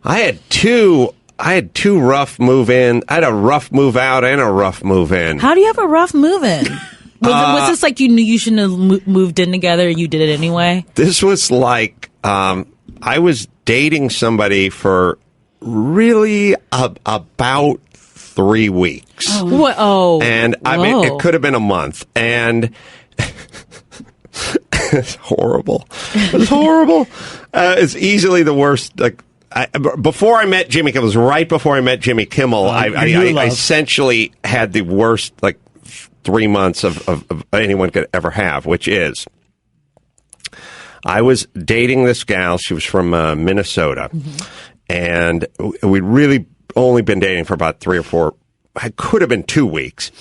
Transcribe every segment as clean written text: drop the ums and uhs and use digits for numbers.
I had two rough move in. I had a rough move out and a rough move in. How do you have a rough move in? Was this like you knew you shouldn't have moved in together and you did it anyway? This was like I was dating somebody for really about 3 weeks. Oh. What? Oh. And I mean, it could have been a month. And it's horrible. It's horrible. It's easily the worst. Like before I met Jimmy Kimmel, it was right before I met Jimmy Kimmel. I essentially had the worst 3 months of anyone could ever have, which is I was dating this gal. She was from Minnesota, and we'd really only been dating for about 3 or 4. It could have been 2 weeks.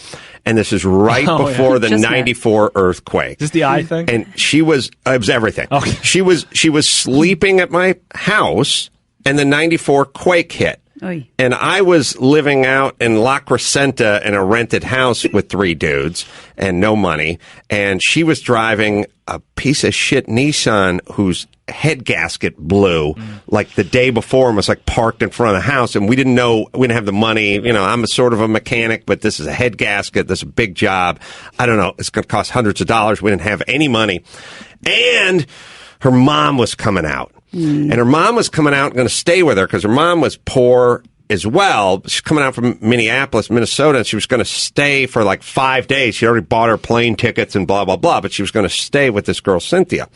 And this is right before the 94 earthquake. Is this the eye thing? And it was everything. Okay. She was sleeping at my house, and the 94 quake hit. Oy. And I was living out in La Crescenta in a rented house with 3 dudes and no money. And she was driving a piece of shit Nissan whose head gasket blew like the day before and was parked in front of the house. And we didn't have the money. You know, I'm a sort of a mechanic, but this is a head gasket. This is a big job. I don't know. It's going to cost hundreds of dollars. We didn't have any money. And her mom was coming out. And her mom was coming out and going to stay with her because her mom was poor as well. She's coming out from Minneapolis, Minnesota, and she was going to stay for 5 days. She already bought her plane tickets and blah, blah, blah, but she was going to stay with this girl, Cynthia.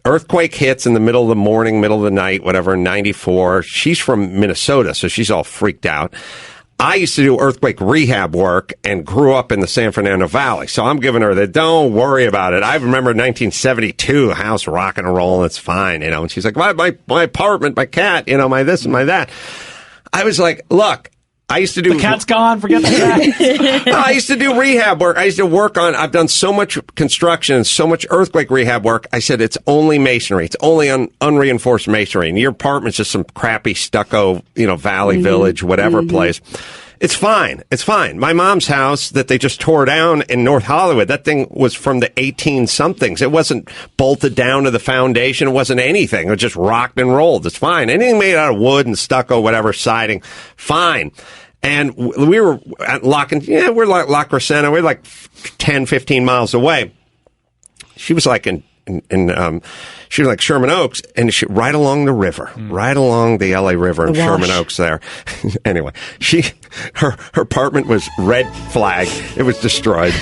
Earthquake hits in the middle of the morning, middle of the night, whatever, 94. She's from Minnesota, so she's all freaked out. I used to do earthquake rehab work and grew up in the San Fernando Valley. So I'm giving her the, don't worry about it. I remember 1972, house rocking and rolling. It's fine, And she's like, my apartment, my cat, my this and my that. I was like, look, I used to do... The cat's gone, forget the cat. I used to do rehab work. I used to work on... I've done so much construction and so much earthquake rehab work. I said, it's only masonry. It's only unreinforced masonry. And your apartment's just some crappy stucco, Valley Village, whatever place. It's fine. It's fine. My mom's house that they just tore down in North Hollywood, that thing was from the 18-somethings. It wasn't bolted down to the foundation. It wasn't anything. It was just rocked and rolled. It's fine. Anything made out of wood and stucco, whatever, siding, fine. And we were at La Crescenta. We're 10, 15 miles away. She was she was Sherman Oaks, and right along the river, right along the LA River in Sherman Oaks there. Anyway, her apartment was red flag. It was destroyed.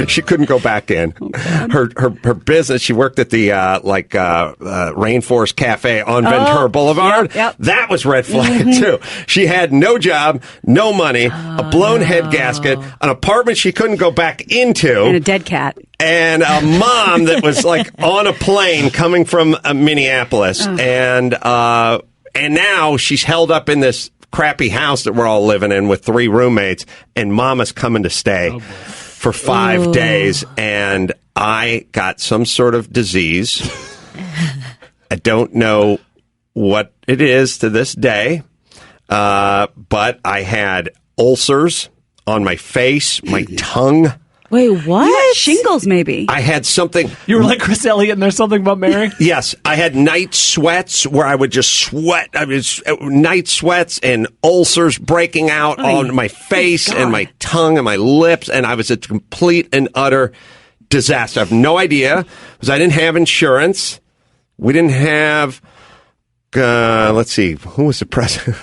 She couldn't go back in. Her business, she worked at the Rainforest Cafe on Ventura Boulevard. Yep. That was red flag too. She had no job, no money, a blown head gasket, an apartment she couldn't go back into, and a dead cat. And a mom that was on a plane coming from Minneapolis, and now she's held up in this crappy house that we're all living in with 3 roommates, and Mama's coming to stay for 5 days, and I got some sort of disease. I don't know what it is to this day, but I had ulcers on my face, my tongue. Wait, what? You had shingles, maybe. I had something. You were like Chris Elliott and There's Something About Mary? Yes. I had night sweats where I would just sweat. Night sweats and ulcers breaking out on my face and my tongue and my lips. And I was a complete and utter disaster. I have no idea because I didn't have insurance. We didn't have... let's see. Who was the president?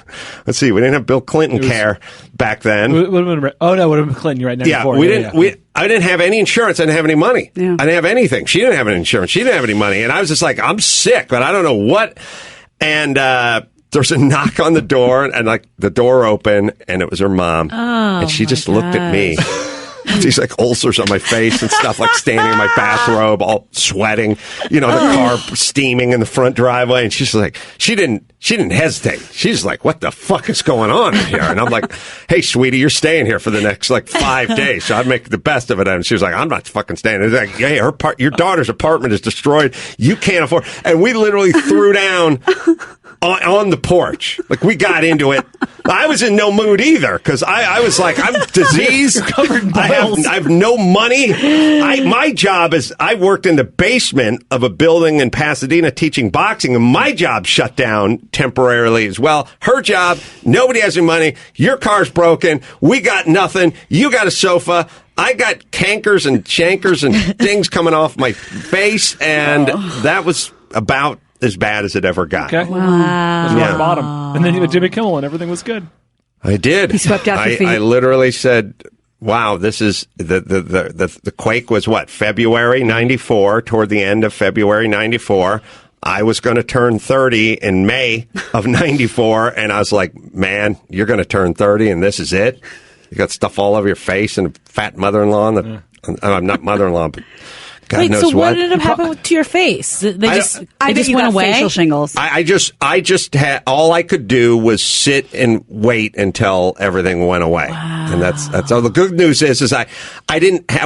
Let's see. We didn't have Bill Clinton care back then. Would have been, would have been Clinton. You're right. 94. Yeah, we didn't. I didn't have any insurance. I didn't have any money. Yeah. I didn't have anything. She didn't have any insurance. She didn't have any money. And I was just like, I'm sick, but I don't know what. And there's a knock on the door, and the door opened, and it was her mom. Oh, and she just looked at me. These ulcers on my face and stuff, standing in my bathrobe, all sweating, the car steaming in the front driveway. And she's like, she didn't hesitate. She's like, what the fuck is going on in here? And I'm like, hey, sweetie, you're staying here for the next 5 days. So I'd make the best of it. And she was like, I'm not fucking staying. It's like, hey, your daughter's apartment is destroyed. You can't afford. And we literally threw down on the porch. Like, we got into it. I was in no mood either because I was like, I'm diseased. I have no money. My job is I worked in the basement of a building in Pasadena teaching boxing, and my job shut down temporarily as well. Her job, nobody has any money. Your car's broken. We got nothing. You got a sofa. I got cankers and chankers and things coming off my face, and that was about as bad as it ever got. Okay. Wow. That's rock bottom. And then you had Jimmy Kimmel, and everything was good. I did. He swept out your feet. I literally said, wow, this is the quake was what, February 94, toward the end of February 94. I was going to turn 30 in May of 94, and I was like, man, you're going to turn 30, and this is it? You got stuff all over your face and a fat mother-in-law. I'm not mother-in-law, but God Wait, knows so what ended up happening to your face? They just went away? Facial shingles. I just had, all I could do was sit and wait until everything went away. Wow. And that's all. The good news is I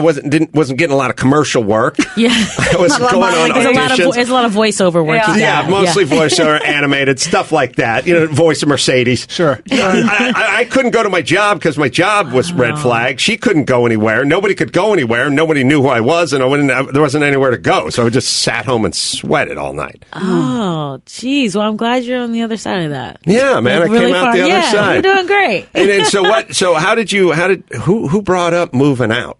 wasn't getting a lot of commercial work. Yeah. I was going on auditions. There's a lot of voiceover work. Yeah, mostly voiceover, animated, stuff like that. Voice of Mercedes. Sure. I couldn't go to my job because my job was red flag. She couldn't go anywhere. Nobody could go anywhere. Nobody knew who I was, and there wasn't anywhere to go. So I just sat home and sweated all night. Oh, geez. Well, I'm glad you're on the other side of that. Yeah, man. Like, I came out the other side. You're doing great. And so what? So who brought up moving out?